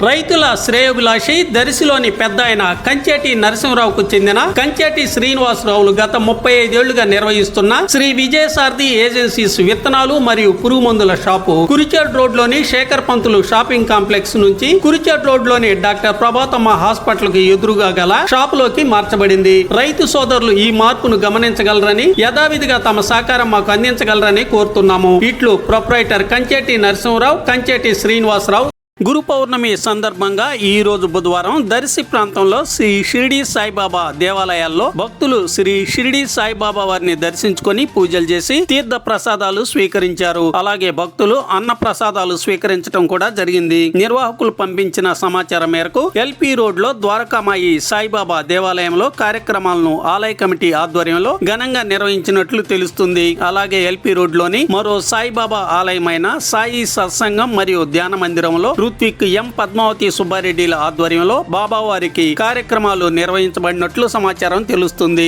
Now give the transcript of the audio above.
రైతుల శ్రేయోభిలాషి దర్శిలోని పెద్దాయన కంచేటి నరసింహరావుకు చెందిన కంచేటి శ్రీనివాసరావులు గత 35 ఏళ్లుగా నిర్వహిస్తున్న శ్రీ విజయసారథి ఏజెన్సీస్ విత్తనాలు మరియు పురుగు మందుల షాపు కురిచేడ్ రోడ్ లోని శేఖర్ పంతులు షాపింగ్ కాంప్లెక్స్ నుంచి కురిచేడ్ రోడ్ లోని డాక్టర్ ప్రభాతమ్మ హాస్పిటల్ కి ఎదురుగా గల షాపులోకి మార్చబడింది. రైతు సోదరులు ఈ మార్పును గమనించగలరని, యథావిధిగా తమ సహకారం మాకు అందించగలరని కోరుతున్నాము. ఇట్లు ప్రొప్రైటర్ కంచేటి నరసింహరావు, కంచేటి శ్రీనివాసరావు. గురు పౌర్ణమి సందర్భంగా ఈ రోజు బుధవారం దర్శి ప్రాంతంలో శ్రీ షిరిడి సాయిబాబా దేవాలయాల్లో భక్తులు శ్రీ షిరిడి సాయిబాబా వారిని దర్శించుకొని పూజలు చేసి తీర్థ ప్రసాదాలు స్వీకరించారు. అలాగే భక్తులు అన్న ప్రసాదాలు స్వీకరించడం కూడా జరిగింది. నిర్వాహకులు పంపించిన సమాచారం మేరకు ఎల్పీ రోడ్ లో ద్వారకామాయి సాయిబాబా దేవాలయంలో కార్యక్రమాలను ఆలయ కమిటీ ఆధ్వర్యంలో ఘనంగా నిర్వహించినట్లు తెలుస్తుంది. అలాగే ఎల్పీ రోడ్ లోని మరో సాయిబాబా ఆలయమైన సాయి సత్సంగం మరియు ధ్యాన మందిరంలో ఋత్విక్ ఎం పద్మావతి సుబ్బారెడ్డిల ఆధ్వర్యంలో బాబావారికి కార్యక్రమాలు నిర్వహించబడినట్లు సమాచారం తెలుస్తుంది.